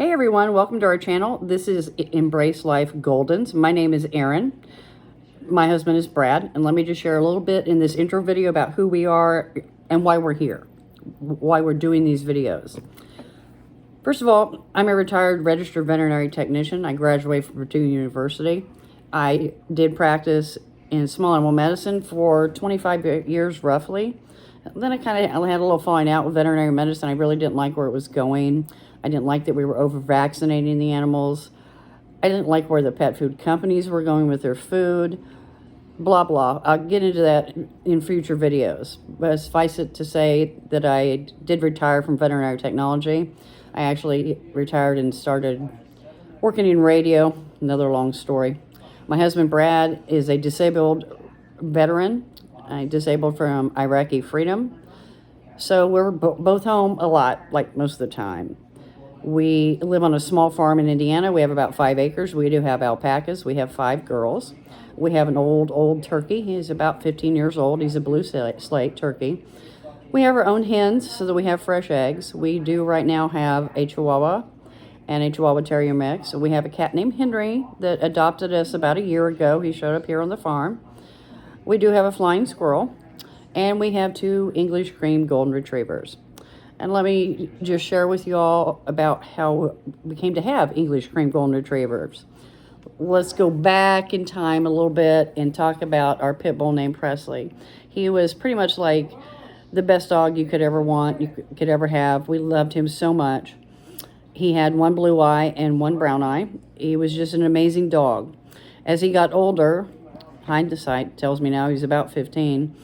Hey everyone, welcome to our channel. This is Embrace Life Goldens. My name is Erin. My husband is Brad, and let me just share a little bit in this intro video about who we are and why we're here, why we're doing these videos. First of all, I'm a retired registered veterinary technician. I graduated from Purdue University. I did practice in small animal medicine for 25 years roughly. Then I had a little falling out with veterinary medicine. I really didn't like where it was going. I didn't like that we were over-vaccinating the animals. I didn't like where the pet food companies were going with their food. Blah, blah. I'll get into that in future videos. But suffice it to say that I did retire from veterinary technology. I actually retired and started working in radio. Another long story. My husband, Brad, is a disabled veteran. Disabled from Iraqi freedom. So we're both home a lot, like most of the time. We live on a small farm in Indiana. We have about 5 acres. We do have alpacas. We have 5 girls. We have an old turkey. He's about 15 years old. He's a blue slate turkey. We have our own hens so that we have fresh eggs. We do right now have a Chihuahua and a Chihuahua Terrier mix. We have a cat named Henry that adopted us about a year ago. He showed up here on the farm. We do have a flying squirrel, and we have 2 English cream golden retrievers. And let me just share with you all about how we came to have English cream golden retrievers. Let's go back in time a little bit and talk about our pit bull named Presley. He was pretty much like the best dog you could ever want, you could ever have. We loved him so much. He had 1 blue eye and 1 brown eye. He was just an amazing dog. As he got older, hindsight tells me now he's about 15.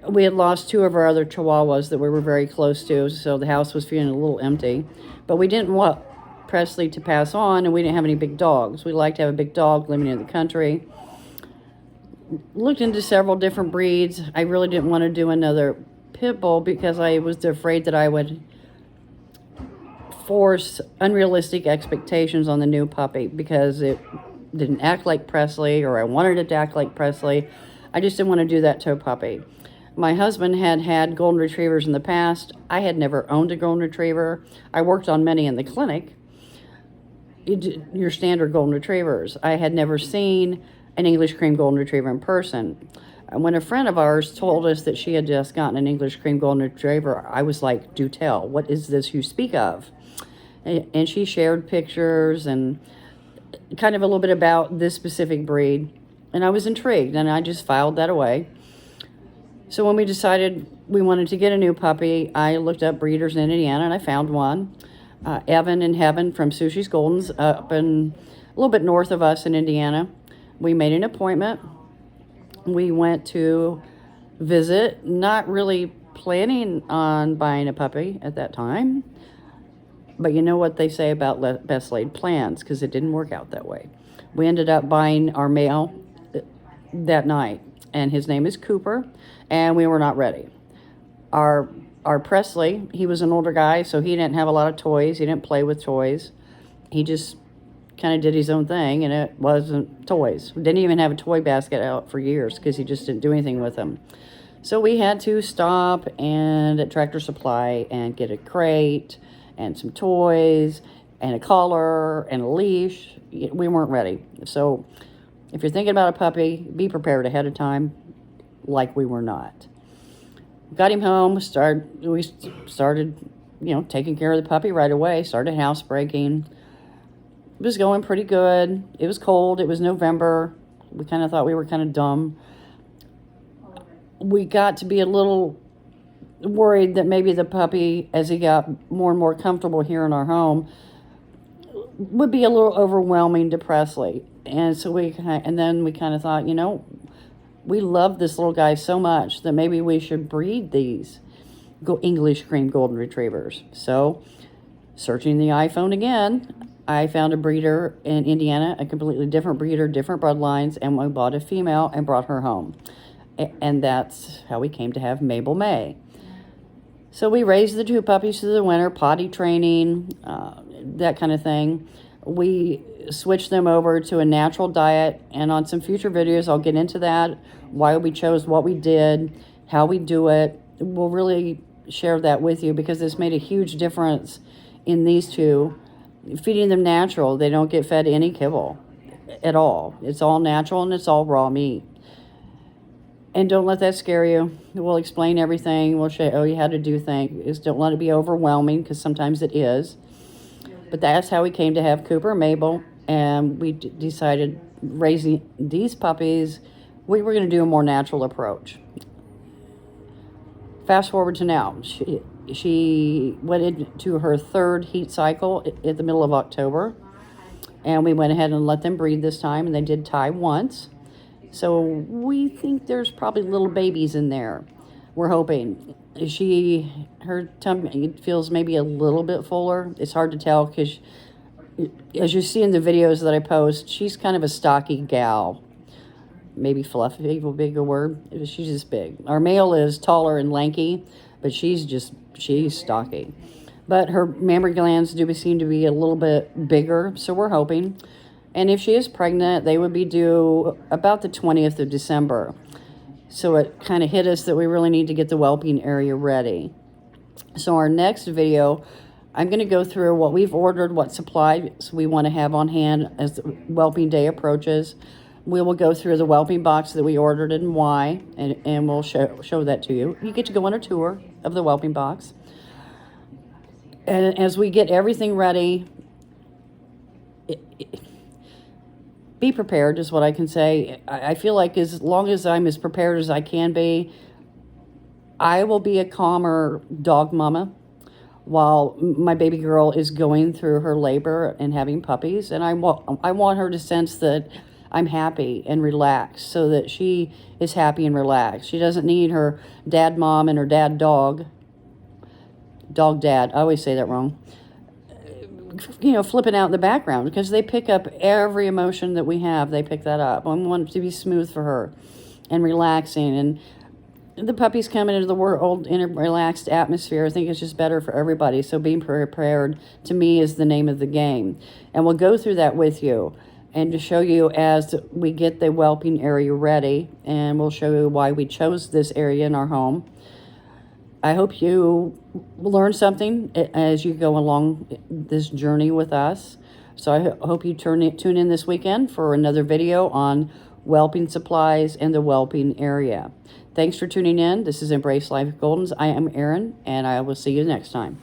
We had lost 2 of our other Chihuahuas that we were very close to, so the house was feeling a little empty. But we didn't want Presley to pass on, and we didn't have any big dogs. We liked to have a big dog living in the country. Looked into several different breeds. I really didn't want to do another pit bull because I was afraid that I would force unrealistic expectations on the new puppy because it didn't act like Presley, or I wanted it to act like Presley. I just didn't want to do that to a puppy. My husband had had golden retrievers in the past. I had never owned a golden retriever. I worked on many in the clinic. Your standard golden retrievers. I had never seen an English cream golden retriever in person. When a friend of ours told us that she had just gotten an English cream golden retriever, I was like, do tell, what is this you speak of? And she shared pictures and kind of a little bit about this specific breed, and I was intrigued, and I just filed that away. So when we decided we wanted to get a new puppy, I looked up breeders in Indiana, and I found one, Evan and Heaven from Sushi's Goldens, up in a little bit north of us in Indiana. We made an appointment. We went to visit, not really planning on buying a puppy at that time. But you know what they say about best laid plans, because it didn't work out that way. We ended up buying our male that night, and his name is Cooper, and we were not ready. Our Presley, he was an older guy, so he didn't have a lot of toys. He didn't play with toys. He just kind of did his own thing, and it wasn't toys. We didn't even have a toy basket out for years because he just didn't do anything with them. So we had to stop and at Tractor Supply and get a crate and some toys, and a collar, and a leash. We weren't ready. So if you're thinking about a puppy, be prepared ahead of time, like we were not. Got him home, we started, taking care of the puppy right away, started housebreaking. It was going pretty good. It was cold, it was November. We kind of thought we were kind of dumb. We got to be a little worried that maybe the puppy, as he got more and more comfortable here in our home, would be a little overwhelming to Presley. And so then we kind of thought, we love this little guy so much that maybe we should breed these English cream golden retrievers. So searching the iPhone again, I found a breeder in Indiana, a completely different breeder, different bloodlines, and we bought a female and brought her home. And that's how we came to have Mabel May. So we raised the 2 puppies through the winter, potty training, that kind of thing. We switched them over to a natural diet, and on some future videos, I'll get into that, why we chose what we did, how we do it. We'll really share that with you because this made a huge difference in these two, feeding them natural. They don't get fed any kibble at all. It's all natural and it's all raw meat. And don't let that scare you. We'll explain everything. We'll show you how to do things. Don't let it be overwhelming, because sometimes it is. But that's how we came to have Cooper and Mabel. And we decided raising these puppies, we were going to do a more natural approach. Fast forward to now. She went into her third heat cycle at the middle of October. And we went ahead and let them breed this time. And they did tie once. So we think there's probably little babies in there. We're hoping. Her tummy feels maybe a little bit fuller. It's hard to tell because, as you see in the videos that I post, she's kind of a stocky gal. Maybe fluffy would be a good word. She's just big. Our male is taller and lanky, but she's stocky. But her mammary glands do seem to be a little bit bigger, so we're hoping. And if she is pregnant, they would be due about the 20th of December. So it kind of hit us that we really need to get the whelping area ready. So our next video, I'm going to go through what we've ordered, what supplies we want to have on hand as the whelping day approaches. We will go through the whelping box that we ordered and why, and we'll show that to you. You get to go on a tour of the whelping box. And as we get everything ready, be prepared is what I can say. I feel like as long as I'm as prepared as I can be, I will be a calmer dog mama while my baby girl is going through her labor and having puppies. And I want her to sense that I'm happy and relaxed, so that she is happy and relaxed. She doesn't need her dad mom and her dad dog dad, I always say that wrong, flipping out in the background, because they pick up every emotion that we have. They pick that up. I want it to be smooth for her and relaxing. And the puppies coming into the world in a relaxed atmosphere, I think it's just better for everybody. So being prepared, to me, is the name of the game. And we'll go through that with you and to show you as we get the whelping area ready. And we'll show you why we chose this area in our home. I hope you learn something as you go along this journey with us. So I hope you tune in this weekend for another video on whelping supplies and the whelping area. Thanks for tuning in. This is Embrace Life Goldens. I am Erin, and I will see you next time.